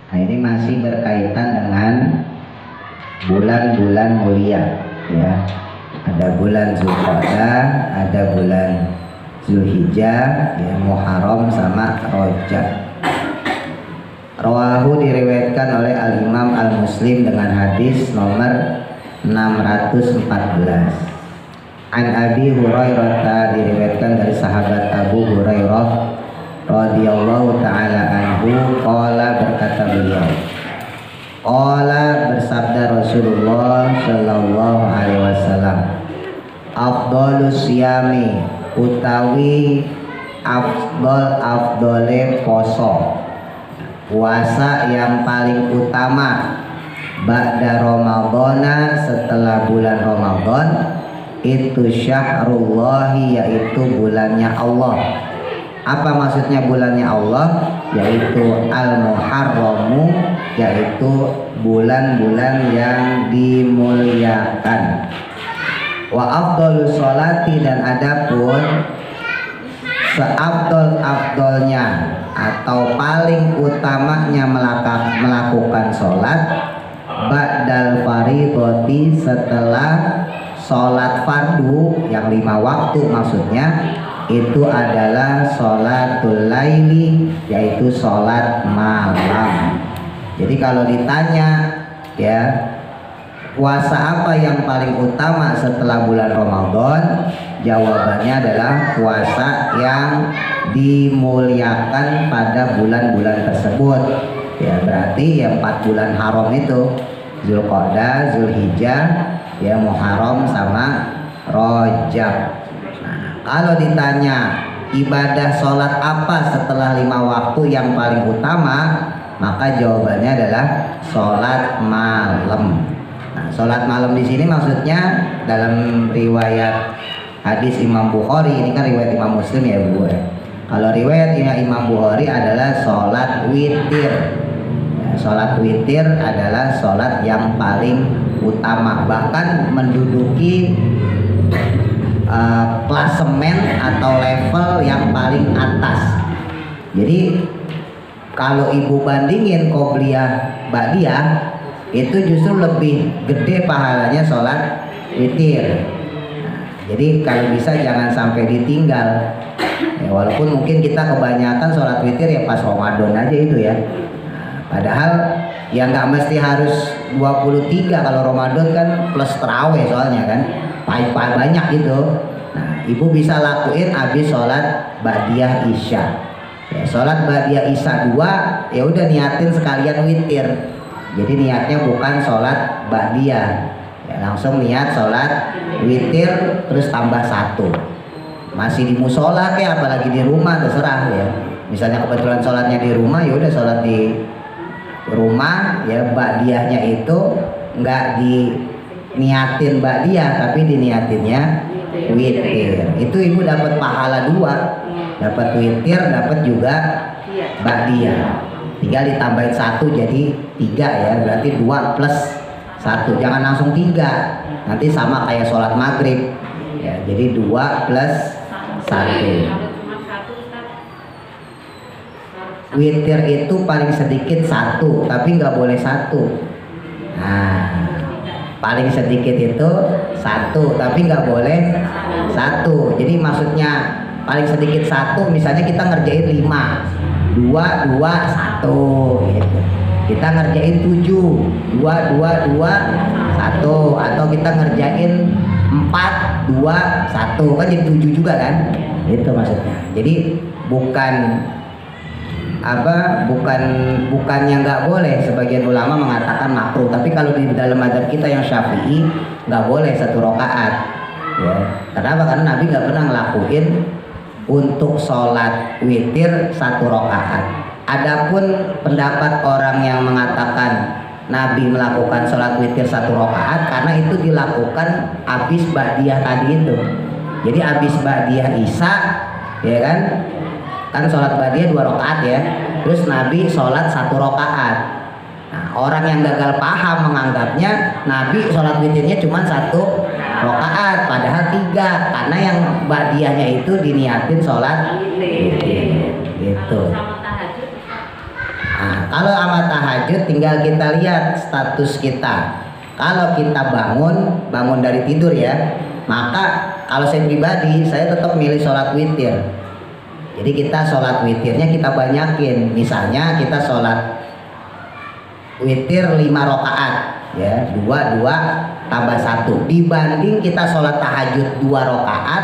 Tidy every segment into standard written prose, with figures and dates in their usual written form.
Nah, ini masih berkaitan dengan bulan-bulan mulia, ya. Ada bulan Zulqa'dah, ada bulan Zulhijjah, ya, Muharram sama Rajab. Rawahu diriwayatkan oleh Al-Imam Al-Muslim dengan hadis nomor 614. An Abi Hurairah, diriwayatkan dari sahabat Abu Hurairah radhiyallahu taala anhu, qala, berkata beliau, qala, bersabda Rasulullah sallallahu alaihi wasallam, afdhalus siyami, utawi afdole poso, puasa yang paling utama, ba'da Ramadhana, setelah bulan Ramadan, itu syahrullahi, yaitu bulannya Allah. Apa maksudnya bulannya Allah? Yaitu al-muharramu, yaitu bulan-bulan yang dimuliakan. Wa afdhalus sholati, dan adapun seafdol-afdolnya atau paling utamanya melakukan sholat, ba'dal faridhati, setelah sholat fardu yang 5 waktu, maksudnya itu adalah sholatul laili, yaitu sholat malam. Jadi kalau ditanya, ya, puasa apa yang paling utama setelah bulan Ramadan, jawabannya adalah puasa yang dimuliakan pada bulan-bulan tersebut. Ya, berarti ya 4 bulan haram itu, Zulqa'dah, Zulhijjah, ya, Muharram sama Rajab. Kalau ditanya ibadah sholat apa setelah 5 waktu yang paling utama, maka jawabannya adalah sholat malam. Nah, sholat malam di sini maksudnya dalam riwayat hadis Imam Bukhari, ini kan riwayat Imam Muslim ya Bu. Kalau riwayat Imam Bukhari adalah sholat witir. Ya, sholat witir adalah sholat yang paling utama, bahkan menduduki klasemen atau level yang paling atas. Jadi kalau ibu bandingin qobliyah ba'diyah, itu justru lebih gede pahalanya sholat witir. Nah, jadi kalau bisa jangan sampai ditinggal. Ya, walaupun mungkin kita kebanyakan sholat witir ya pas Ramadan aja itu ya. Nah, padahal ya nggak mesti harus 23, kalau Ramadan kan plus terawih soalnya kan. Banyak gitu. Nah, ibu bisa lakuin habis sholat ba'diyah isya. Ya, sholat ba'diyah isya 2, ya udah niatin sekalian witir. Jadi niatnya bukan sholat ba'diyah, ya, langsung niat sholat witir terus tambah 1. Masih di musola kayak apalagi di rumah terserah ya. Misalnya kebetulan sholatnya di rumah, ya udah sholat di rumah, ya ba'diyahnya itu nggak di niatin ba'diyah tapi diniatinnya witir. Itu ibu dapat pahala 2, dapat witir, dapat juga ba'diyah. Tinggal ditambahin 1 jadi 3 ya, berarti 2 plus 1. Jangan langsung 3, nanti sama kayak sholat maghrib ya, jadi 2 plus 1. Witir itu paling sedikit 1, tapi nggak boleh 1. Nah, paling sedikit itu 1, tapi nggak boleh 1. Jadi maksudnya paling sedikit 1, misalnya kita ngerjain 5, 2, 2, 1 gitu. Kita ngerjain 7, 2, 2, 2, 1. Atau kita ngerjain 4, 2, 1, kan jadi 7 juga kan. Itu maksudnya. Jadi bukan bukannya nggak boleh, sebagian ulama mengatakan makruh, tapi kalau di dalam mazhab kita yang Syafi'i nggak boleh 1 rakaat ya. Kenapa? Karena Nabi nggak pernah ngelakuin untuk sholat witir 1 rakaat. Adapun pendapat orang yang mengatakan Nabi melakukan sholat witir 1 rakaat karena itu dilakukan habis ba'diyah tadi itu. Jadi habis ba'diyah Isya, ya kan sholat ba'diyah 2 rakaat ya. Terus Nabi sholat 1 rakaat. Nah, orang yang gagal paham menganggapnya Nabi sholat witirnya cuma 1 rakaat, padahal 3 karena yang ba'diyahnya itu diniatin sholat witir gitu. Nah, kalau amat tahajud tinggal kita lihat status kita. Kalau kita bangun dari tidur ya, maka kalau saya pribadi saya tetap milih sholat witir. Jadi kita sholat witirnya kita banyakin. Misalnya kita sholat witir 5 rakaat ya, 2 tambah 1 dibanding kita sholat tahajud 2 rakaat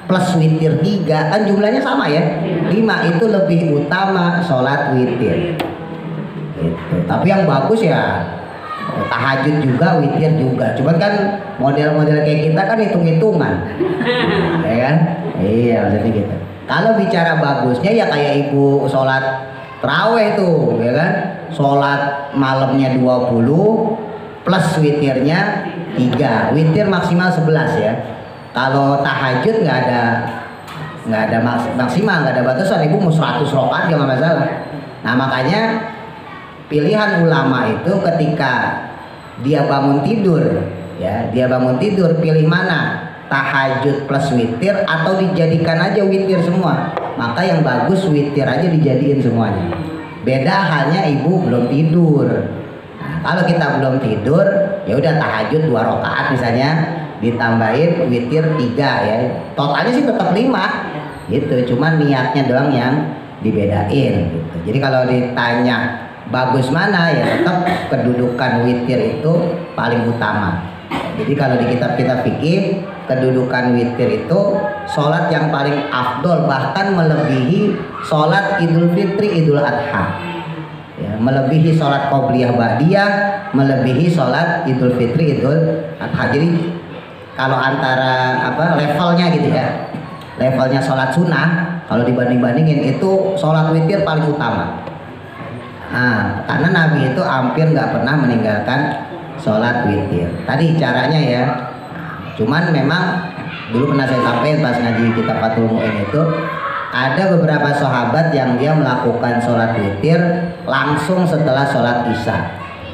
plus witir 3, kan jumlahnya sama ya, 5. Itu lebih utama sholat witir gitu. Tapi yang bagus ya tahajud juga, witir juga. Cuman kan model-model kayak kita kan hitung-hitungan ya kan, iya maksudnya gitu. Kalau bicara bagusnya ya kayak ibu sholat terawih tuh ya kan, sholat malamnya 20 plus witirnya 3, witir maksimal 11 ya. Kalau tahajud nggak ada maksimal, nggak ada batasan, ibu mau 100 rakaat ya nggak masalah. Nah makanya pilihan ulama itu ketika dia bangun tidur ya, dia bangun tidur pilih mana, tahajud plus witir atau dijadikan aja witir semua. Maka yang bagus witir aja dijadiin semuanya. Beda halnya ibu belum tidur. Nah, kalau kita belum tidur ya udah tahajud 2 rakaat misalnya ditambahin witir 3 ya. Totalnya sih tetap 5 gitu, cuman niatnya doang yang dibedain gitu. Jadi kalau ditanya bagus mana ya tetap kedudukan witir itu paling utama. Jadi kalau di kitab-kitab fikih kedudukan witir itu sholat yang paling afdol, bahkan melebihi sholat Idul Fitri, Idul Adha ya, melebihi sholat qobliyah ba'diyah, melebihi sholat Idul Fitri, Idul Adha. Jadi kalau antara levelnya gitu ya, levelnya sholat sunnah kalau dibanding-bandingin itu sholat witir paling utama. Nah, karena Nabi itu hampir nggak pernah meninggalkan sholat witir. Tadi caranya ya, cuman memang dulu pernah saya sampaikan pas ngaji kitab Fathul Mu'in itu ada beberapa sahabat yang dia melakukan sholat witir langsung setelah sholat Isya.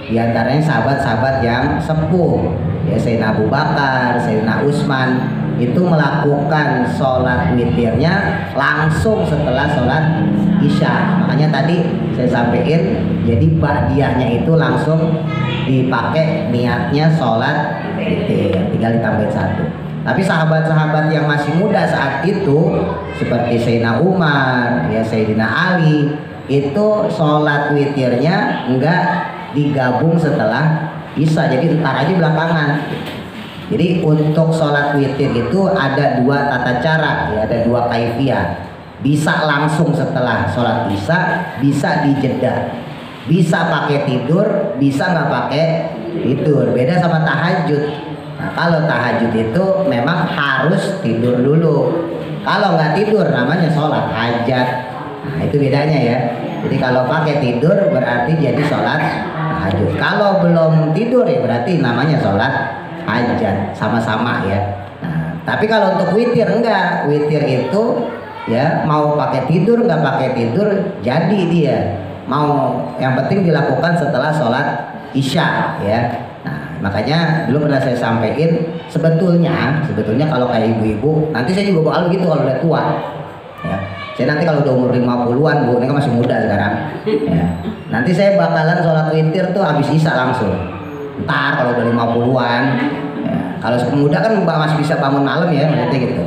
Di antaranya sahabat-sahabat yang sepuh ya, Sayyidina Abu Bakar, Sayyidina Utsman itu melakukan sholat witirnya langsung setelah sholat Isya. Makanya tadi saya sampaikan, jadi ba'diyahnya itu langsung dipakai niatnya sholat witir, tinggal ditambahin 1. Tapi sahabat-sahabat yang masih muda saat itu seperti Sayyidina Umar, ya Sayyidina Ali, itu sholat witirnya enggak digabung setelah Isya, jadi ntar aja belakangan. Jadi untuk sholat witir itu ada 2 tata cara ya, ada 2 kaifiyah. Bisa langsung setelah sholat Isya, bisa dijeda, bisa pakai tidur, bisa nggak pakai tidur. Beda sama tahajud. Nah, kalau tahajud itu memang harus tidur dulu. Kalau nggak tidur namanya sholat hajat. Nah, itu bedanya ya. Jadi kalau pakai tidur berarti jadi sholat tahajud. Kalau belum tidur ya berarti namanya sholat hajat, sama-sama ya. Nah, tapi kalau untuk witir enggak, witir itu ya mau pakai tidur nggak pakai tidur jadi dia mau, yang penting dilakukan setelah sholat Isya ya. Nah makanya dulu pernah saya sampaikan sebetulnya kalau kayak ibu-ibu, nanti saya juga bakal gitu kalau udah tua ya. Saya nanti kalau udah umur 50-an, bu, ini kan masih muda sekarang ya. Nanti saya bakalan sholat witir tuh habis Isya langsung. Ntar kalau udah 50-an ya. Kalau muda kan masih bisa bangun malam ya, maksudnya gitu.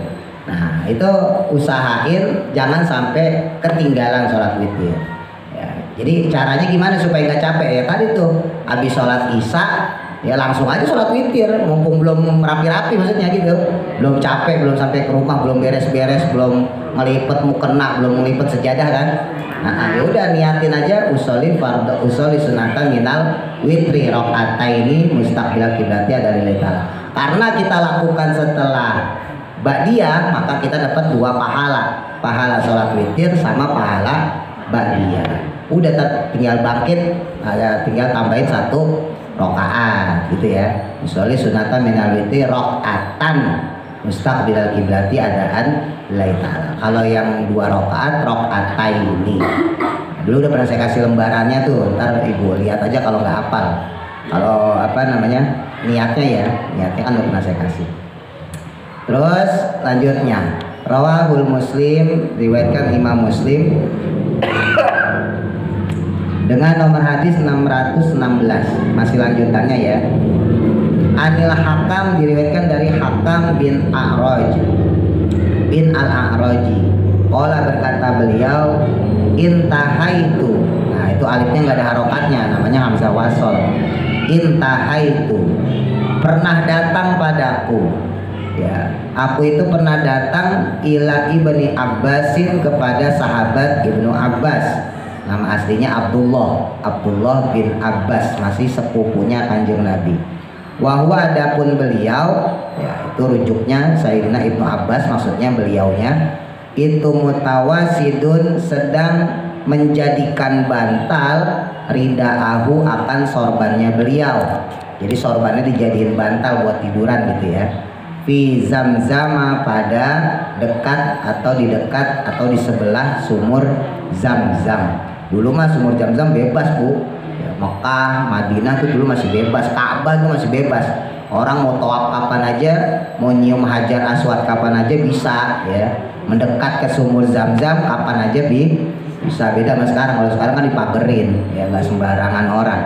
Nah itu usahain jangan sampai ketinggalan sholat witir ya. Jadi caranya gimana supaya nggak capek ya, tadi tuh habis sholat Isya ya langsung aja sholat witir, mumpung belum rapi-rapi maksudnya gitu, belum capek, belum sampai ke rumah, belum beres-beres, belum ngelipet mukena, belum ngelipet sejadah kan. Nah ya udah niatin aja usolli sunatan minal witri rakaataini mustaqbilal qiblati dari letala. Karena kita lakukan setelah ba'diyah maka kita dapat 2 pahala. pahala sholat witir sama pahala ba'diyah. Udah tinggal bangkit, tinggal tambahin 1 rakaat gitu ya. Misalnya sunatan minal witir rakaatan mustaqbilal kiblati adaan lillahi ta'ala. Kalau yang 2 rakaat ini. Dulu udah pernah saya kasih lembarannya tuh, ntar ibu lihat aja kalau nggak hafal. Kalau niatnya ya, niatnya kan udah pernah saya kasih. Terus lanjutnya, rawahul Muslim, riwayatkan Imam Muslim dengan nomor hadis 616. Masih lanjutannya ya. Anil Hakam, diriwayatkan dari Hakam bin al-A'raji. Qala, berkata beliau, intahaitu. Nah, itu alifnya nggak ada harokatnya, namanya hamzah wasol. Intahaitu, pernah datang padaku. Ya, aku itu pernah datang ila ibni Abbasin, kepada sahabat Ibnu Abbas. Nama aslinya Abdullah bin Abbas, masih sepupunya Kanjeng Nabi. Wahwa, adapun beliau, ya itu rujuknya Sayyidina Ibnu Abbas, maksudnya beliaunya itu mutawasidun, sedang menjadikan bantal ridaahu, akan sorbannya beliau. Jadi sorbannya dijadiin bantal buat tiduran gitu ya. Fi zamzama, pada dekat atau di dekat atau di sebelah sumur Zamzam. Dulu mah sumur Zamzam bebas bu ya, Mekah, Madinah tuh dulu masih bebas, Ka'bah tuh masih bebas. Orang mau tawaf kapan aja, mau nyium hajar aswad kapan aja bisa ya. Mendekat ke sumur Zamzam kapan aja bisa. Beda sama sekarang. Kalau sekarang kan dipagerin ya, nggak sembarangan orang.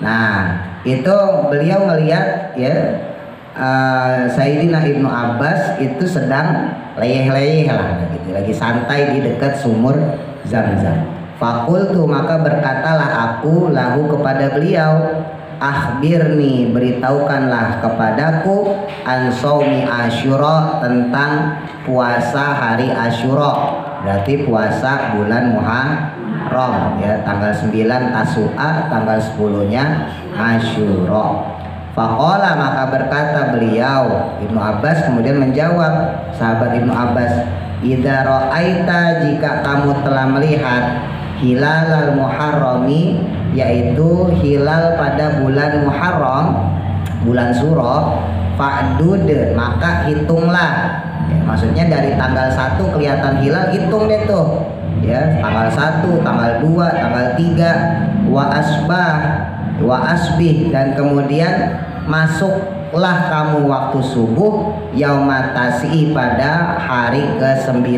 Nah itu beliau melihat ya, Sayyidina Ibnu Abbas itu sedang leyeh-leyeh lah gitu, lagi santai di dekat sumur Zamzam. Fakultu, maka berkatalah aku lahu, kepada beliau, akhbirni, beritahukanlah kepadaku, an shaumi Asyura, tentang puasa hari Asyura. Berarti puasa bulan Muharram ya, tanggal 9 Tasu'a, tanggal 10-nya Asyura. Faqala, maka berkata beliau Ibnu Abbas kemudian menjawab, sahabat Ibnu Abbas, idza ra'aita, jika kamu telah melihat hilal al-muharrami, yaitu hilal pada bulan Muharram, bulan Suro, fa'dud, maka hitunglah ya, maksudnya dari tanggal 1 kelihatan hilal, hitung deh tuh ya, tanggal 1, tanggal 2, tanggal 3, wa asbih, dan kemudian masuklah kamu waktu subuh, yaumatasi, pada hari ke-9.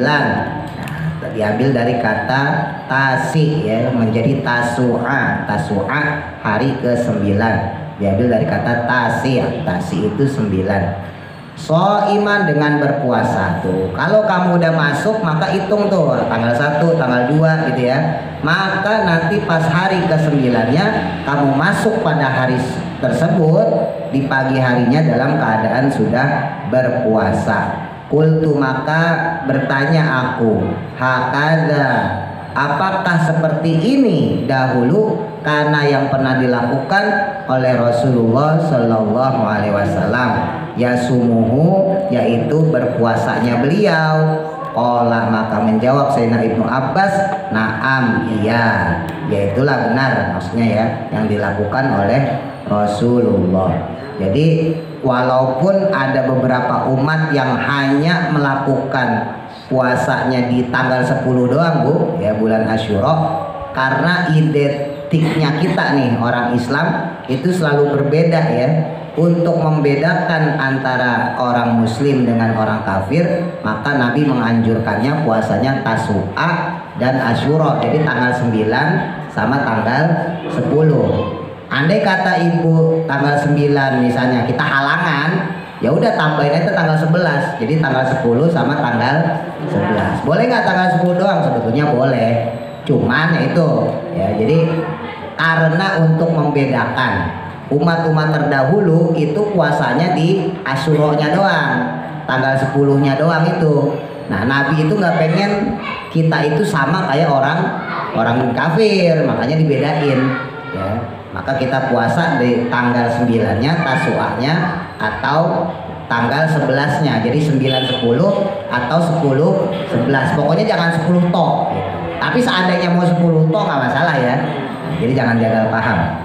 Diambil dari kata tasi ya, menjadi tasu'a hari ke-9, diambil dari kata tasi itu 9. So iman, dengan berpuasa tuh. Kalau kamu udah masuk maka hitung tuh tanggal 1, tanggal 2 gitu ya. Maka nanti pas hari ke-9-nya kamu masuk pada hari tersebut di pagi harinya dalam keadaan sudah berpuasa. Kultu, maka bertanya aku, hakadha, apakah seperti ini dahulu, karena yang pernah dilakukan oleh Rasulullah Shallallahu Alaihi Wasallam, yasumuhu, yaitu berpuasanya beliau. Qala, maka menjawab Sayyidina Ibnu Abbas, naam, iya, yaitulah benar, maksudnya ya, yang dilakukan oleh Rasulullah. Jadi walaupun ada beberapa umat yang hanya melakukan puasanya di tanggal 10 doang bu ya, bulan Asyura, karena identiknya kita nih orang Islam itu selalu berbeda ya. Untuk membedakan antara orang muslim dengan orang kafir, maka Nabi menganjurkannya puasanya Tasu'a dan Asyura, jadi tanggal 9 sama tanggal 10. Andai kata ibu tanggal 9 misalnya kita halangan, ya udah tambahin aja tanggal 11. Jadi tanggal 10 sama tanggal 11. Boleh nggak tanggal 10 doang? Sebetulnya boleh. Cuman ya itu ya, jadi karena untuk membedakan umat-umat terdahulu itu puasanya di Asyura-nya doang, tanggal 10-nya doang itu. Nah, Nabi itu nggak pengen kita itu sama kayak orang kafir, makanya dibedain ya. Maka kita puasa di tanggal 9-nya Tasu'anya atau tanggal 11-nya. Jadi 9-10 atau 10-11. Pokoknya jangan 10 to. Tapi seandainya mau 10 to nggak masalah ya. Jadi jangan gagal paham.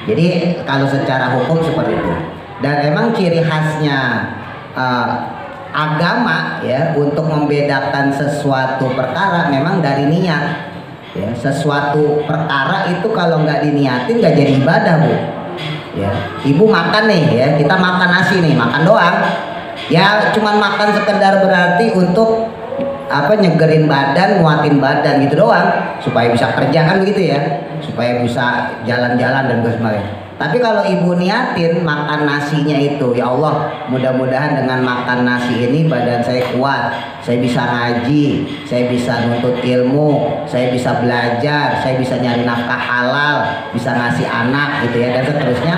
Jadi kalau secara hukum seperti itu. Dan emang ciri khasnya agama ya untuk membedakan sesuatu perkara memang dari niat. Ya, sesuatu perkara itu kalau nggak diniatin nggak jadi ibadah, Bu. Ya, ibu makan nih ya, kita makan nasi nih, makan doang. Ya, cuman makan sekedar berarti untuk apa nyegerin badan, nguatin badan gitu doang supaya bisa kerja kan begitu ya, supaya bisa jalan-jalan dan sebagainya. Tapi kalau ibu niatin makan nasinya itu, ya Allah, mudah-mudahan dengan makan nasi ini badan saya kuat, saya bisa ngaji, saya bisa nuntut ilmu, saya bisa belajar, saya bisa nyari nafkah halal, bisa ngasih anak gitu ya, dan seterusnya.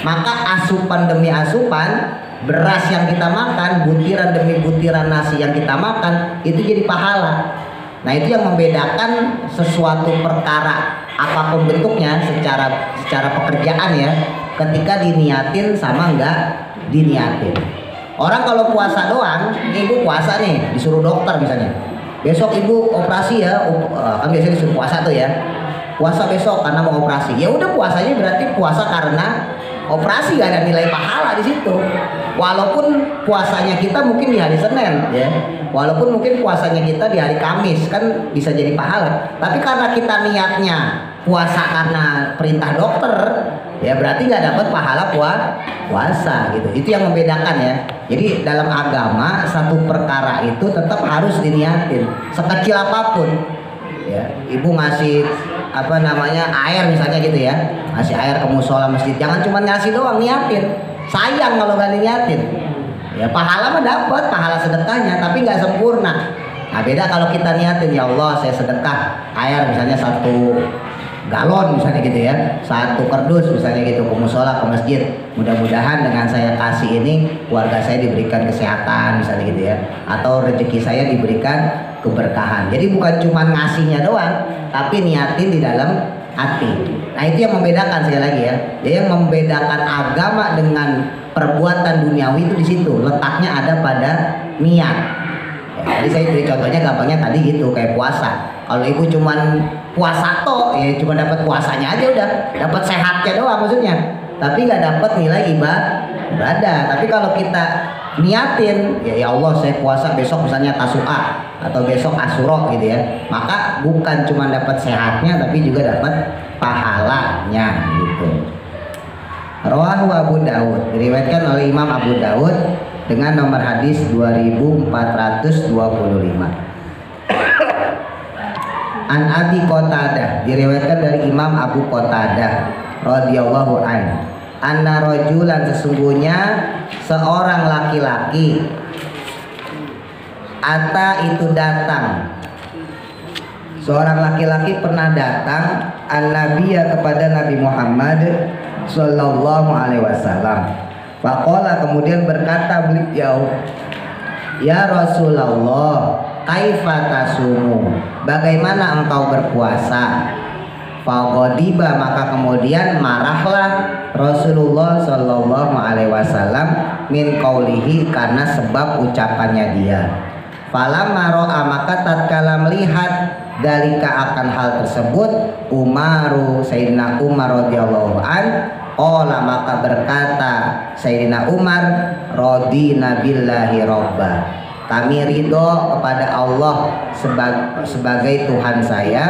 Maka asupan demi asupan, beras yang kita makan, butiran demi butiran nasi yang kita makan, itu jadi pahala. Nah, itu yang membedakan sesuatu perkara apapun bentuknya secara pekerjaan ya, ketika diniatin sama enggak diniatin. Orang kalau puasa doang, ibu puasa nih, disuruh dokter misalnya, besok ibu operasi ya, kan biasanya disuruh puasa tuh ya, puasa besok karena mau operasi. Ya udah, puasanya berarti puasa karena operasi, gak ada nilai pahala di situ. Walaupun puasanya kita mungkin di hari Senin ya, walaupun mungkin puasanya kita di hari Kamis, kan bisa jadi pahala. Tapi karena kita niatnya puasa karena perintah dokter, ya berarti nggak dapat pahala puasa gitu. Itu yang membedakan ya. Jadi dalam agama satu perkara itu tetap harus diniatin sekecil apapun. Ya, ibu ngasih apa namanya air misalnya gitu ya, ngasih air ke musola masjid, jangan cuma ngasih doang, niatin. Sayang kalau nggak niatin. Ya pahala mah dapat, pahala sedekahnya, tapi nggak sempurna. Nah beda kalau kita niatin, ya Allah saya sedekah air misalnya 1 galon misalnya gitu ya, 1 kardus misalnya gitu ke musola, ke masjid. Mudah-mudahan dengan saya kasih ini keluarga saya diberikan kesehatan misalnya gitu ya, atau rezeki saya diberikan keberkahan. Jadi bukan cuma ngasihnya doang, tapi niatin di dalam hati. Nah itu yang membedakan, sekali lagi ya. Jadi yang membedakan agama dengan perbuatan duniawi itu di situ. Letaknya ada pada niat. Ya, tadi saya beri contohnya gampangnya tadi gitu, kayak puasa. Kalau ibu cuman puasa toh, ya cuma dapat puasanya aja udah, dapat sehatnya doang maksudnya. Tapi nggak dapat nilai ibadah. Tapi kalau kita niatin, ya Allah saya puasa besok misalnya Tasu'a atau besok Asyura gitu ya, maka bukan cuma dapat sehatnya tapi juga dapat pahalanya gitu. Rawahu Abu Dawud, diriwayatkan oleh Imam Abu Dawud dengan nomor hadis 2425. An Abi Qatadah, diriwayatkan dari Imam Abu Qatadah radhiyallahu anhu, anna rajulan, sesungguhnya seorang laki-laki, ata itu datang, seorang laki-laki pernah datang an-nabiyya kepada Nabi Muhammad sallallahu alaihi wasallam. Faqala, kemudian berkata beliau, ya Rasulullah, kaifa tasumu, bagaimana engkau berpuasa? Faqadiba, maka kemudian marahlah Rasulullah sallallahu alaihi wasallam min qaulihi, karena sebab ucapannya dia. Falamma ra'a, maka tatkala melihat dalika akan hal tersebut, Umaru, Sayyidina Umar radhiyallahu an, qala, maka berkata Sayyidina Umar, radina billahi robba, kami ridho kepada Allah sebagai Tuhan saya,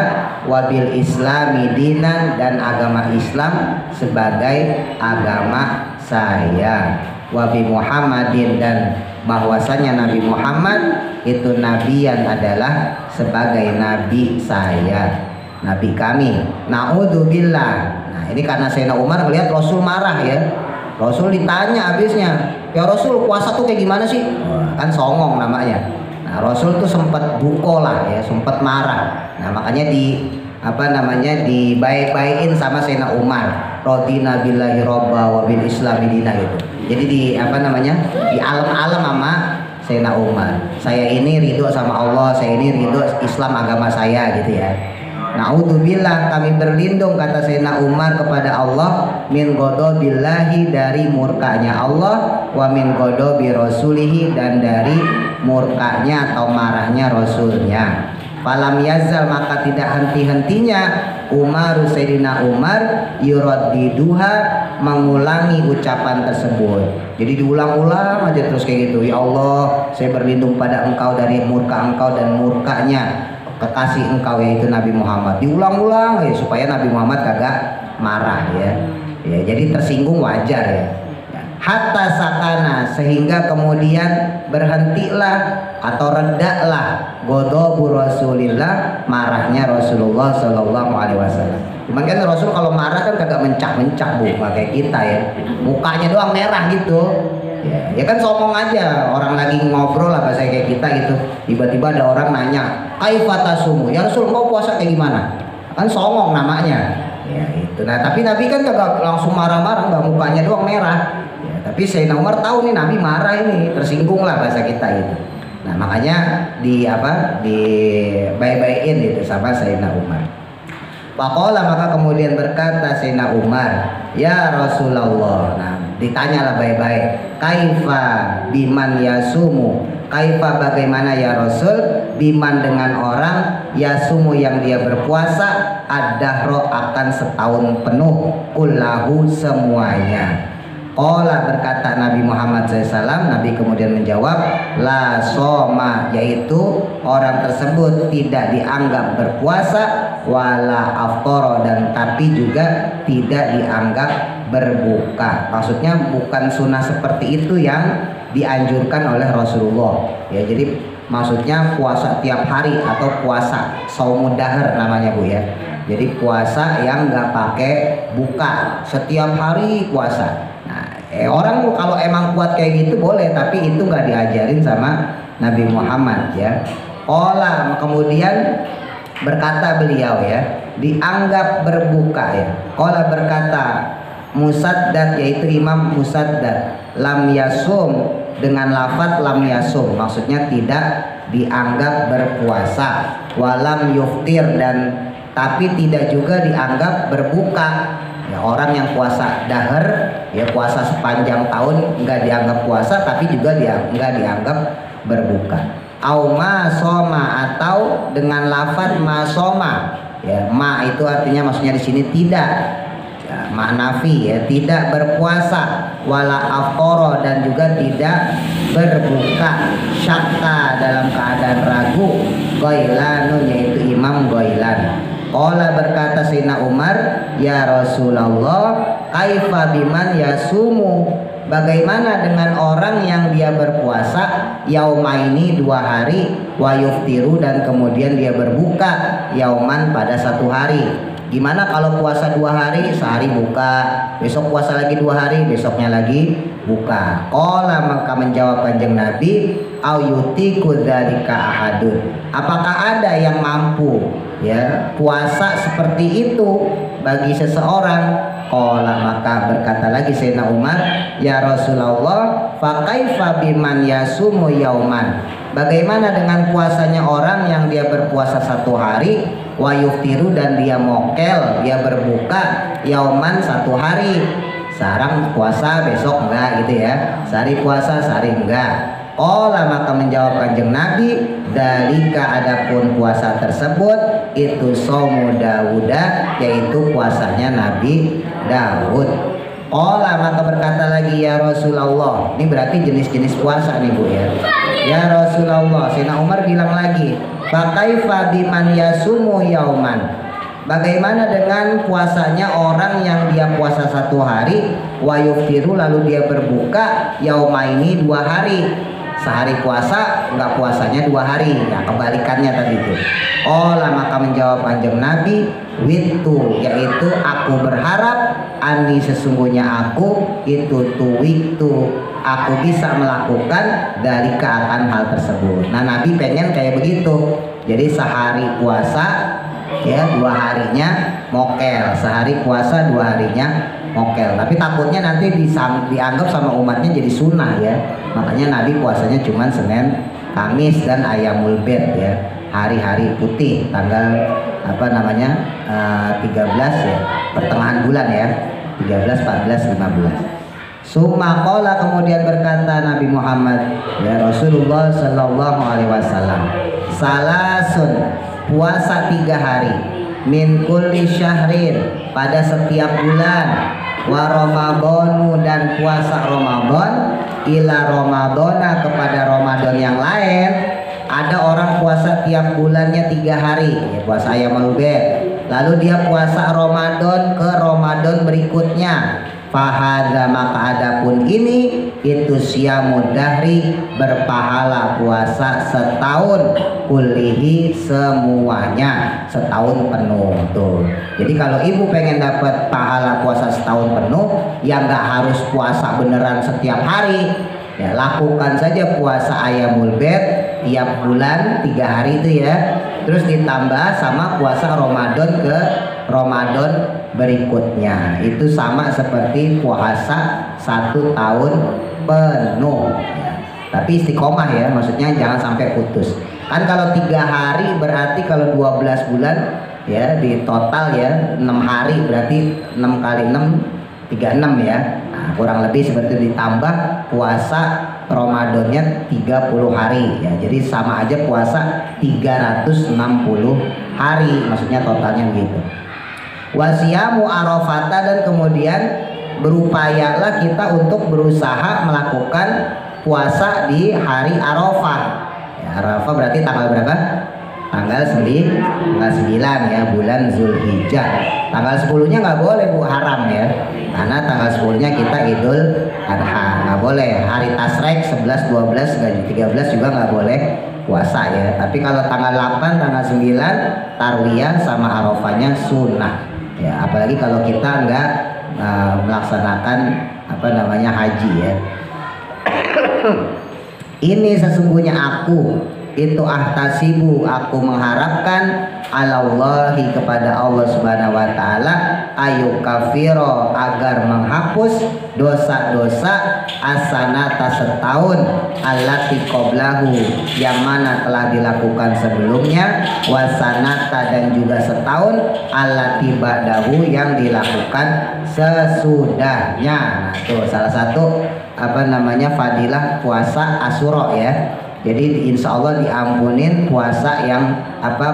wabil islami dinan, dan agama Islam sebagai agama saya, wabi Muhammadin, dan bahwasanya Nabi Muhammad itu nabiyan, adalah sebagai nabi saya, nabi kami. Na'udzubillah. Nah ini karena Sayyidina Umar melihat Rasul marah ya. Rasul ditanya habisnya, ya Rasul puasa tuh kayak gimana sih? Kan songong namanya. Nah Rasul tuh sempat buko lah ya, sempat marah. Nah makanya dibaik-baikin sama Sayyidina Umar, radina billahi robba wa bil islami dina gitu. Jadi di alam-alam sama Sayyidina Umar, saya ini ridho sama Allah, saya ini ridho Islam agama saya gitu ya. Naudzubillah, kami berlindung, kata Sayyidina Umar, kepada Allah, min ghadabillahi, dari murkanya Allah, wa min ghadabi rasulihi, dan dari murkanya atau marahnya Rasulnya. Falam yazal, maka tidak henti-hentinya Umar, Sayyidina Umar, yuraddiduha, mengulangi ucapan tersebut. Jadi diulang-ulang aja terus kayak gitu. Ya Allah, saya berlindung pada Engkau dari murka Engkau dan murkanya kekasih Engkau, yaitu Nabi Muhammad. Diulang-ulang ya supaya Nabi Muhammad kagak marah ya. Ya, jadi tersinggung wajar ya. Hatta sakana, sehingga kemudian berhentilah atau redaklah ghadabu Rasulillah, marahnya Rasulullah Shallallahu Alaihi Wasallam. Cuman kan Rasul kalau marah kan kagak mencak-mencak bu, kayak kita ya, mukanya doang merah gitu. Ya kan somong aja, orang lagi ngobrol lah bahasa kayak kita gitu, tiba-tiba ada orang nanya, kaifatasumu, ya Rasul mau puasa kayak gimana? Kan songong namanya. Ya itu. Nah tapi Nabi kan kagak langsung marah-marah, nggak, mukanya doang merah. Tapi Sayyidina Umar tahu nih Nabi marah, ini tersinggung lah bahasa kita itu. Nah makanya di baik-baikin gitu sama Sayyidina Umar. Faqala, maka kemudian berkata Sayyidina Umar, ya Rasulullah. Nah ditanyalah baik-baik, kaifa biman yasumu, kaifa bagaimana ya Rasul, biman dengan orang, yasumu yang dia berpuasa, ad-dahro akan setahun penuh, kullahu semuanya. Qala, berkata Nabi Muhammad SAW, Nabi kemudian menjawab, la soma, yaitu orang tersebut tidak dianggap berpuasa, wala aftara, dan tapi juga tidak dianggap berbuka. Maksudnya bukan sunnah seperti itu yang dianjurkan oleh Rasulullah ya. Jadi maksudnya puasa tiap hari atau puasa shaumud dahr namanya bu ya. Jadi puasa yang nggak pakai buka, setiap hari puasa. Orang kalau emang kuat kayak gitu boleh, tapi itu nggak diajarin sama Nabi Muhammad ya. Olah, kemudian berkata beliau ya, dianggap berbuka ya. Olah berkata Musaddad, yaitu Imam Musaddad, lam yasum, dengan lafadz lam yasum, maksudnya tidak dianggap berpuasa. Walam yuftir, dan tapi tidak juga dianggap berbuka. Ya, orang yang puasa dahar ya, puasa sepanjang tahun nggak dianggap puasa, tapi juga nggak dianggap berbuka. Auma soma, atau dengan lafadz ma soma ya, ma itu artinya maksudnya di sini tidak ya, ma'nafi ya, tidak berpuasa, wala aftara, dan juga tidak berbuka, syakka, dalam keadaan ragu, Ghailanun, yaitu Imam Ghailan. Qala, berkata Sayyidina Umar, ya Rasulullah, kaifa biman yasumu, bagaimana dengan orang yang dia berpuasa yaumaini, 2 hari, wa yuftiru, dan kemudian dia berbuka yauman, pada 1 hari. Gimana kalau puasa 2 hari, sehari buka, besok puasa lagi 2 hari, besoknya lagi buka. Qala, maka menjawab Kanjeng Nabi, au yutiku dzalika ahadun, apakah ada yang mampu ya puasa seperti itu bagi seseorang? Qala, maka berkata lagi Sayyidina Umar, ya Rasulullah, fa kaifa biman yasumu yauman, bagaimana dengan puasanya orang yang dia berpuasa 1 hari, wa yuftiru, dan dia mokel, dia berbuka yauman, 1 hari, sekarang puasa besok enggak gitu ya, sehari puasa sehari enggak. Qala, maka menjawab Kanjeng Nabi, dalika, adapun puasa tersebut, itu saumu Dawuda, yaitu puasanya Nabi Daud. Qala, maka berkata lagi, ya Rasulullah, ini berarti jenis-jenis puasa nih bu ya. Ya Rasulullah, Sayyidina Umar bilang lagi, fakaifa biman yasumu yauman, bagaimana dengan puasanya orang yang dia puasa 1 hari, wa yuftiru, lalu dia berbuka yaumaini, 2 hari, sehari puasa, enggak puasanya 2 hari, ya kebalikannya tadi itu. Olah, maka menjawab Kanjeng Nabi, witu, yaitu aku berharap, ani, sesungguhnya aku, itu tuwiktu, aku bisa melakukan dari keakan hal tersebut. Nah Nabi pengen kayak begitu, jadi sehari puasa ya, 2 harinya mokel, sehari puasa 2 harinya mokel. Tapi takutnya nanti dianggap sama umatnya jadi sunnah ya, makanya Nabi puasanya cuma Senin, Kamis, dan Ayyamul Bid ya, hari-hari putih, tanggal apa namanya 13 ya, pertengahan bulan ya, 13, 14, 15. Summa qala, kemudian berkata Nabi Muhammad ya Rasulullah sallallahu alaihi wasallam, salasun, puasa 3 hari, min kulli syahrin, pada setiap bulan, wa ramadhanu, dan puasa Ramadan, ila ramadhana, kepada Ramadan yang lain. Ada orang puasa tiap bulannya 3 hari ya, puasa Ayyamul Bid, lalu dia puasa Ramadan ke Ramadan berikutnya. Fahadza, maka adapun ini itu siyamud dahri, berpahala puasa setahun, kulihi, semuanya, setahun penuh tuh. Jadi kalau ibu pengen dapat pahala puasa setahun penuh, ya nggak harus puasa beneran setiap hari ya, lakukan saja puasa Ayyamul Bid tiap bulan 3 hari itu ya, terus ditambah sama puasa Ramadan ke Ramadan berikutnya, itu sama seperti puasa 1 tahun penuh ya. Tapi istiqomah ya, maksudnya jangan sampai putus. Kan kalau 3 hari berarti kalau 12 bulan ya, di total ya 6 hari, berarti 6 kali 6 36 ya. Nah, kurang lebih seperti ditambah puasa Ramadannya 30 hari ya. Jadi sama aja puasa 360 hari, maksudnya totalnya begitu. Wasiyamu Arafata, dan kemudian berupayalah kita untuk berusaha melakukan puasa di hari Arafah ya. Arafah berarti tanggal berapa? Tanggal 9 ya, bulan Zulhijjah. Tanggal 10-nya nggak boleh Bu, haram ya, karena tanggal 10-nya kita Idul Adha, nggak boleh. Hari Tasrek 11, 12, 13 juga nggak boleh puasa ya. Tapi kalau tanggal 8, tanggal 9 Tarwiyah sama Arafahnya sunnah ya, apalagi kalau kita nggak melaksanakan apa namanya haji ya. Ini sesungguhnya aku itu ahtasibu, aku mengharapkan alallahi, kepada Allah subhanahu wa ta'ala, ayu kafiro, agar menghapus dosa-dosa asanata setahun, allati qoblahu, yang mana telah dilakukan sebelumnya, wasanata, dan juga setahun, allati ba'dahu, yang dilakukan sesudahnya. Nah itu salah satu apa namanya fadilah puasa Asyura ya. Jadi insya Allah diampunin puasa yang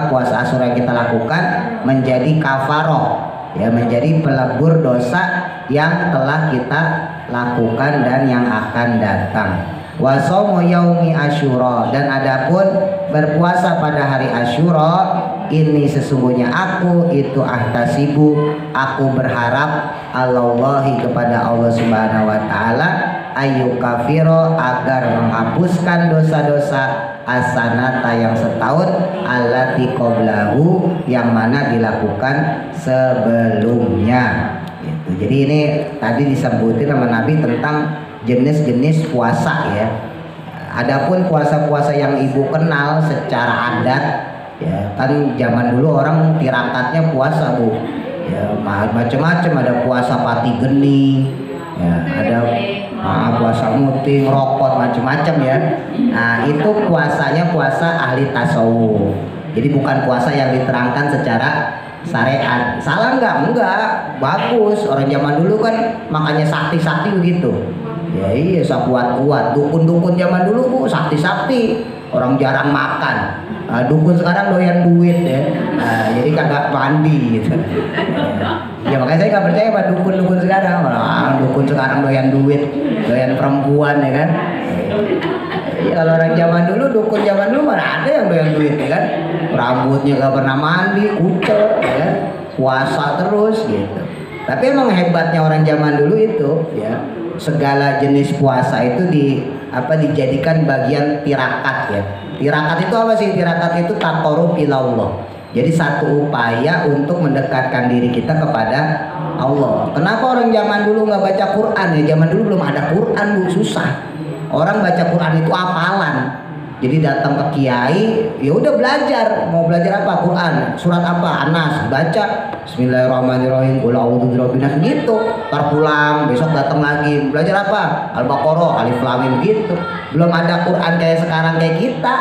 puasa Asyura yang kita lakukan, menjadi kafaroh ya, menjadi pelebur dosa yang telah kita lakukan dan yang akan datang. Wasomu yaumi Asyura, dan adapun berpuasa pada hari Asyura, ini sesungguhnya aku itu ahtasibu, aku berharap Allahi, kepada Allah subhanahu wa ta'ala, ayu kafiro, agar menghapuskan dosa-dosa asanata yang setahun, allati qoblahu, yang mana dilakukan sebelumnya gitu. Jadi ini tadi disebutin sama Nabi tentang jenis-jenis puasa ya. Adapun puasa-puasa yang ibu kenal secara adat ya, kan zaman dulu orang tirakatnya puasa Bu ya, macam-macam, ada puasa pati geni ya, ada puasa muting, rokot, macam-macam ya. Nah itu puasanya puasa ahli tasawuf, jadi bukan puasa yang diterangkan secara syariat. Salah enggak, bagus. Orang zaman dulu kan makanya sakti-sakti begitu ya. Iya, kuat-kuat. Dukun-dukun zaman dulu Bu, sakti-sakti, orang jarang makan. Dukun sekarang doyan duit ya, jadi kagak mandi gitu ya. Makanya saya nggak percaya pada dukun-dukun sekarang. Dukun sekarang doyan duit, doyan perempuan ya kan. Ya, kalau orang zaman dulu, dukun zaman dulu mana ada yang doyan duit ya kan, rambutnya nggak pernah mandi, kucel ya kan, puasa terus gitu. Tapi emang hebatnya orang zaman dulu itu ya, segala jenis puasa itu dijadikan bagian tirakat ya. Tirakat itu apa sih? Tirakat itu taqarrub ilallah. Jadi satu upaya untuk mendekatkan diri kita kepada Allah. Kenapa orang zaman dulu nggak baca Quran ya? Zaman dulu belum ada Quran Bu, susah. Orang baca Quran itu hafalan. Jadi datang ke kiai, ya udah belajar. Mau belajar apa? Quran. Surat apa? Anas. Baca Bismillahirrahmanirrahim. Qul a'udzu birabbil nas gitu. Ntar pulang, besok datang lagi. Belajar apa? Al-Baqarah, Alif Lam Mim gitu. Belum ada Quran kayak sekarang kayak kita.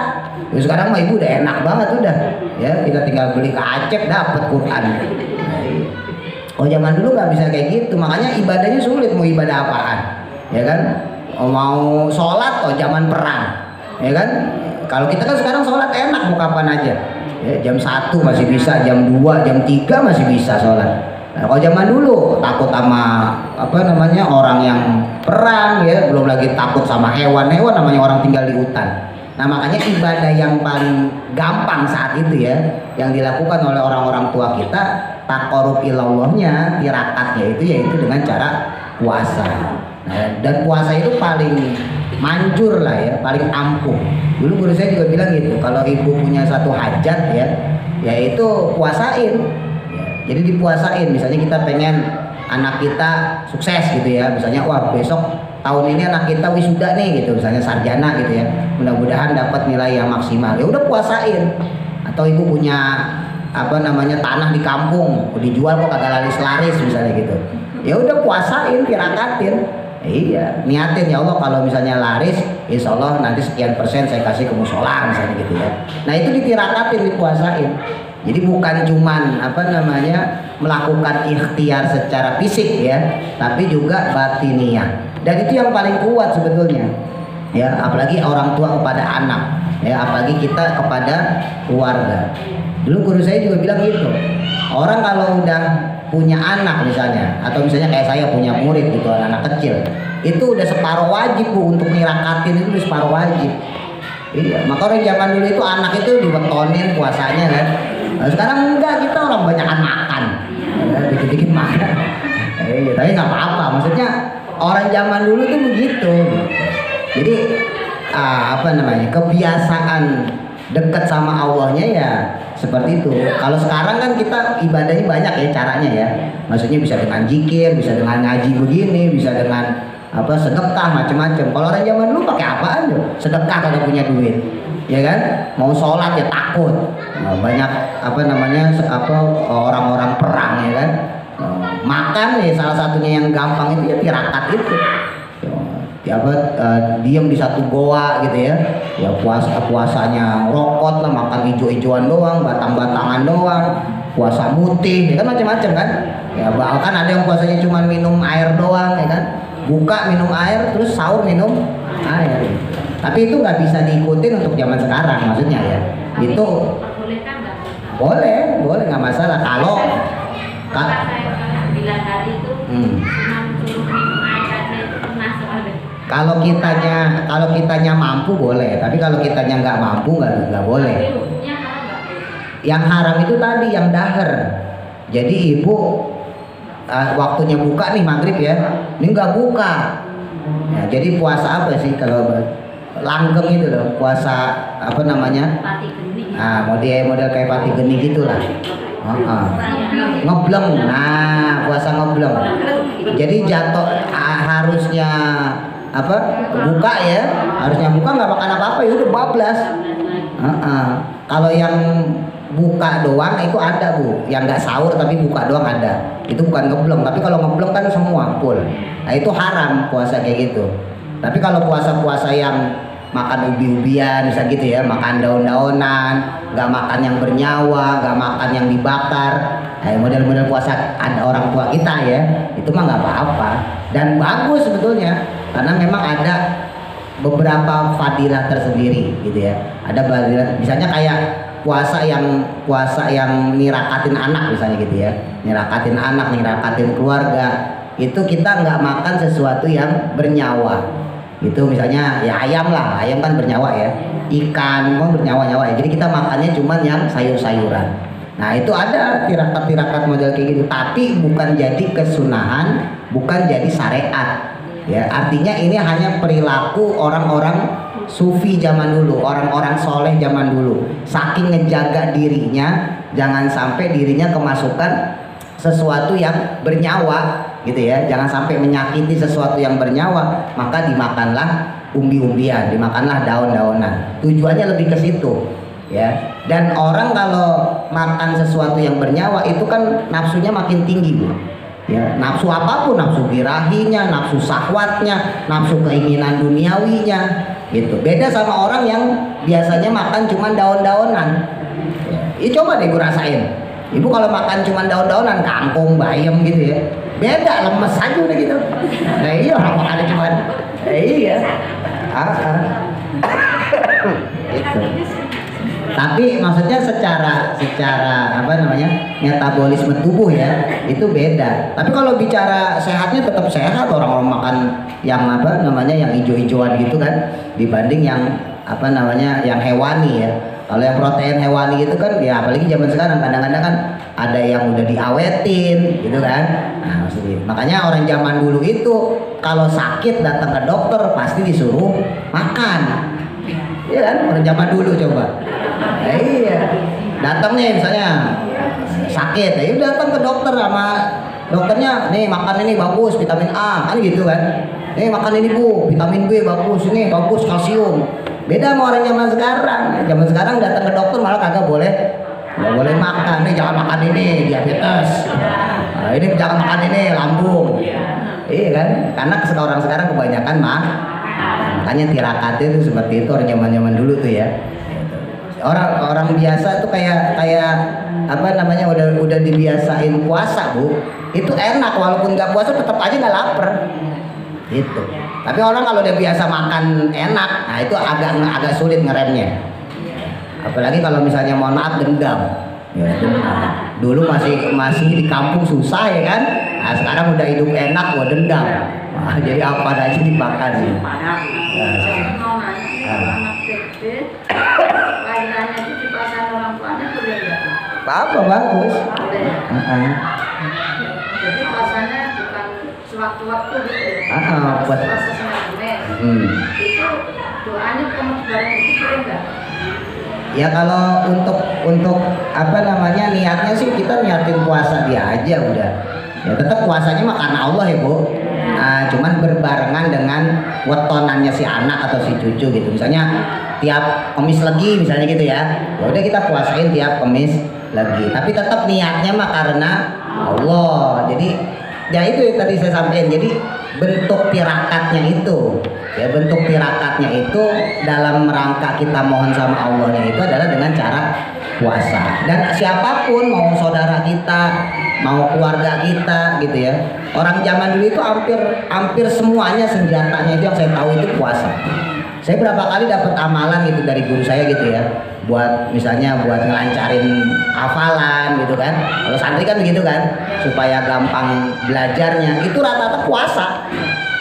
Ya, sekarang mah ibu udah enak banget udah. Ya, kita tinggal beli ke Aceh dapat Quran. Oh zaman dulu nggak bisa kayak gitu, makanya ibadahnya sulit, mau ibadah apaan, ya kan? Mau sholat, zaman perang, ya kan? Kalau kita kan sekarang sholat enak, mau kapan aja, ya, jam 1 masih bisa, jam 2, jam 3 masih bisa sholat. Nah, kalau zaman dulu takut sama orang yang perang, ya, belum lagi takut sama hewan-hewan, namanya orang tinggal di hutan. Nah makanya ibadah yang paling gampang saat itu ya, yang dilakukan oleh orang-orang tua kita, taqarrub ilallahnya, tirakatnya itu yaitu dengan cara puasa. Nah, dan puasa itu paling manjur lah ya, paling ampuh. Dulu guru saya juga bilang gitu, kalau ibu punya satu hajat ya, yaitu puasain. Ya, jadi dipuasain. Misalnya kita pengen anak kita sukses gitu ya, misalnya wah besok tahun ini anak kita wisuda nih gitu, misalnya sarjana gitu ya, mudah-mudahan dapat nilai yang maksimal, ya udah puasain. Atau ibu punya tanah di kampung dijual kok kagak laris-laris misalnya gitu, ya udah puasain, tirakatin. Iya, niatin ya Allah kalau misalnya laris, insya Allah nanti sekian persen saya kasih ke musola misalnya gitu ya. Nah itu ditirakatin, dipuasain. Jadi bukan cuman melakukan ikhtiar secara fisik ya, tapi juga batiniah. Dan itu yang paling kuat sebetulnya. Ya, apalagi orang tua kepada anak, ya, apalagi kita kepada keluarga. Dulu guru saya juga bilang gitu. Orang kalau udah punya anak misalnya, atau misalnya kayak saya punya murid gitu, anak kecil, itu udah separuh wajib Bu, untuk nirakatin itu udah separuh wajib. Iya, maka orang zaman dulu itu anak itu dibetonin puasanya kan. Nah, sekarang enggak, kita orang banyakan makan, dikit-dikit makan. Tapi nggak apa-apa, maksudnya orang zaman dulu tuh begitu. Jadi kebiasaan dekat sama Allahnya ya seperti itu. Kalau sekarang kan kita ibadahnya banyak ya caranya ya. Maksudnya bisa dengan zikir, bisa dengan ngaji begini, bisa dengan sedekah macam-macam. Kalau orang zaman dulu pakai apaan tuh? Sedekah kalau punya duit, ya kan? Mau sholat ya takut. Nah, banyak orang-orang perang ya kan. Makan ya salah satunya yang gampang itu ya tirakat itu. Diam di satu goa gitu ya. Ya puasanya rokot lah, makan hijau-hijauan doang, batang-batangan doang, puasa mutih, ya kan macam-macam kan. Ya bahkan ada yang puasanya cuma minum air doang ya kan. Buka minum air, terus sahur minum air. Tapi itu nggak bisa diikutin untuk zaman sekarang, maksudnya ya. Itu boleh nggak masalah kalau kalau kitanya mampu boleh, tapi kalau kitanya nggak mampu nggak boleh. Yang haram itu tadi yang dahar. Jadi ibu waktunya buka nih maghrib ya, ini nggak buka. Ya, jadi puasa apa sih kalau langgeng itu loh, puasa model kayak pati geni gitulah. Ngebleng, nah puasa ngebleng. Jadi jatuh harusnya buka ya, harusnya buka nggak makan apa-apa ya udah bablas. Kalau yang buka doang itu ada Bu, yang nggak sahur tapi buka doang ada, itu bukan ngebleng. Tapi kalau ngebleng kan semua full, nah itu haram puasa kayak gitu. Tapi kalau puasa-puasa yang makan ubi-ubian bisa gitu ya, makan daun-daunan, nggak makan yang bernyawa, nggak makan yang dibakar, model-model puasa ada orang tua kita ya, itu mah nggak apa-apa dan bagus sebetulnya, karena memang ada beberapa fadilah tersendiri gitu ya. Ada fadilah, misalnya kayak puasa yang nirakatin anak misalnya gitu ya, nirakatin anak, nirakatin keluarga, itu kita nggak makan sesuatu yang bernyawa. Itu misalnya ya ayam lah, ayam kan bernyawa ya, ikan pun bernyawa-nyawa ya. Jadi kita makannya cuman yang sayur-sayuran. Nah itu ada tirakat-tirakat model kayak gitu, tapi bukan jadi kesunahan, bukan jadi syariat ya. Artinya ini hanya perilaku orang-orang sufi zaman dulu, orang-orang soleh zaman dulu, saking ngejaga dirinya jangan sampai dirinya kemasukan sesuatu yang bernyawa gitu ya, jangan sampai menyakiti sesuatu yang bernyawa, maka dimakanlah umbi-umbian, dimakanlah daun-daunan. Tujuannya lebih ke situ ya. Dan orang kalau makan sesuatu yang bernyawa itu kan nafsunya makin tinggi Bu. Ya, nafsu apapun, nafsu birahinya, nafsu syahwatnya, nafsu keinginan duniawinya, gitu. Beda sama orang yang biasanya makan cuma daun-daunan. Ya, coba deh ibu rasain. Ibu kalau makan cuma daun-daunan, kangkung, bayam gitu ya, beda, lemes aja udah gitu. Nah iya orang makan cuma, iya. Gitu. Tapi maksudnya secara apa namanya, metabolisme tubuh ya itu beda. Tapi kalau bicara sehatnya tetap sehat, orang-orang makan yang apa namanya yang hijau-hijauan gitu kan, dibanding yang apa namanya yang hewani ya. Kalau yang protein hewani gitu kan ya, apalagi zaman sekarang kadang-kadang kan ada yang udah diawetin gitu kan. Nah, maksudnya makanya orang zaman dulu itu kalau sakit datang ke dokter pasti disuruh makan. Iya kan, orang zaman dulu coba. Nah, iya. Datang nih misalnya sakit, ya udah datang ke dokter sama dokternya, nih makan ini bagus vitamin A, kan gitu kan. Nih makan ini Bu, vitamin B bagus, ini bagus kalsium. Beda sama orang zaman sekarang. Zaman sekarang datang ke dokter malah kagak boleh, nggak boleh makan. Nih jangan makan ini diabetes. Nah, ini jangan makan ini lambung. Iya kan? Karena orang sekarang kebanyakan makanya tirakat itu seperti itu orang zaman dulu tuh ya. Orang biasa tuh kayak apa namanya udah dibiasain puasa Bu. Itu enak walaupun nggak puasa tetap aja nggak lapar. Gitu. Tapi orang kalau udah biasa makan enak, nah itu agak sulit ngeremnya. Apalagi kalau misalnya mohon maaf dendam. Ya, dulu masih di kampung susah ya kan. Nah, sekarang udah hidup enak gua dendam. Nah, jadi apa aja dimakan nih. Apa bagus. Jadi puasanya bukan sewaktu-waktu gitu ya. Buat puasa itu doanya pemubaran itu boleh nggak? Ya kalau untuk apa namanya niatnya sih kita niatin puasa dia aja udah. Ya tetap puasanya mah karena Allah ya Bu. Nah, cuman berbarengan dengan wetonannya si anak atau si cucu gitu. Misalnya tiap Kamis Legi misalnya gitu ya. Ya udah kita puasain tiap Kamis Legi. Tapi tetap niatnya mah karena Allah. Jadi ya itu yang tadi saya sampaikan. Jadi bentuk tirakatnya itu, ya bentuk tirakatnya itu dalam rangka kita mohon sama Allahnya itu adalah dengan cara puasa. Dan siapapun mau saudara kita, mau keluarga kita gitu ya. Orang zaman dulu itu hampir semuanya senjatanya itu yang saya tahu itu puasa. Saya berapa kali dapat amalan gitu dari guru saya gitu ya. Buat misalnya buat ngelancarin hafalan gitu kan. Kalau santri kan begitu kan, supaya gampang belajarnya. Itu rata-rata puasa.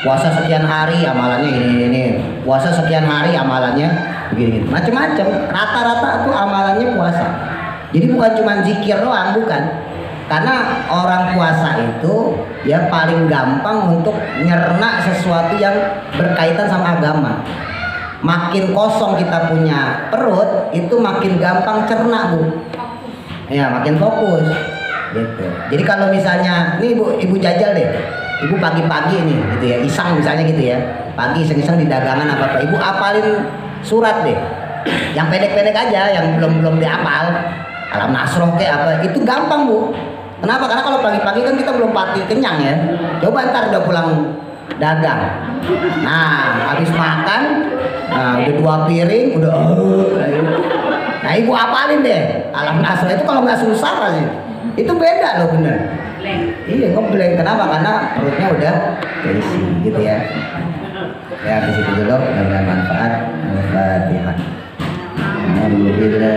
Puasa sekian hari amalannya ini. Puasa sekian hari amalannya begini. Macam-macam. Rata-rata tuh amalannya puasa. Jadi bukan cuma zikir doang, bukan. Karena orang puasa itu ya paling gampang untuk nyerna sesuatu yang berkaitan sama agama. Makin kosong kita punya perut itu makin gampang cerna Bu. Ya makin fokus gitu. Jadi kalau misalnya nih ibu jajal deh, ibu pagi-pagi nih gitu ya, iseng misalnya gitu ya, pagi iseng-iseng di dagangan apa ibu apalin surat deh yang pendek-pendek aja, yang belum dihafal, Alam Nasroh kayak apa, itu gampang Bu. Kenapa? Karena kalau pagi-pagi kan kita belum pati kenyang ya. Coba ntar udah pulang dagang, nah habis makan, nah udah 2 piring udah nah ibu apalin deh Alam Nasroh itu. Kalau nggak susah sih itu beda loh bener. Iya ngeblank. Kenapa? Karena perutnya udah terisi gitu ya. Ya di situ dulu, mudah-mudahan manfaat. Al-Fatihah. Alhamdulillah.